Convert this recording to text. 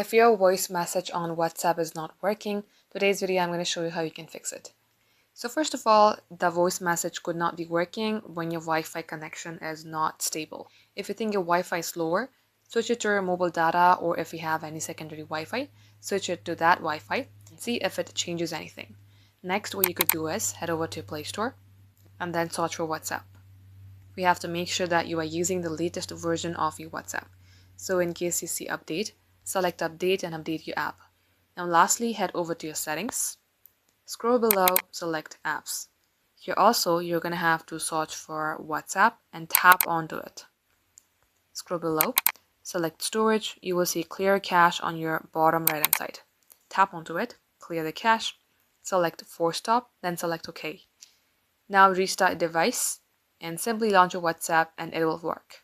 If your voice message on WhatsApp is not working, today's video I'm going to show you how you can fix it. So first of all, the voice message could not be working when your Wi-Fi connection is not stable. If you think your Wi-Fi is slower, switch it to your mobile data, or if you have any secondary Wi-Fi, switch it to that Wi-Fi and see if it changes anything. Next, what you could do is head over to Play Store and then search for WhatsApp. We have to make sure that you are using the latest version of your WhatsApp. So in case you see update, select update and update your app. Now lastly, head over to your settings. Scroll below, select apps. Here also, you're going to have to search for WhatsApp and tap onto it. Scroll below, select storage. You will see clear cache on your bottom right hand side. Tap onto it, clear the cache, select force stop, then select OK. Now restart device and simply launch your WhatsApp and it will work.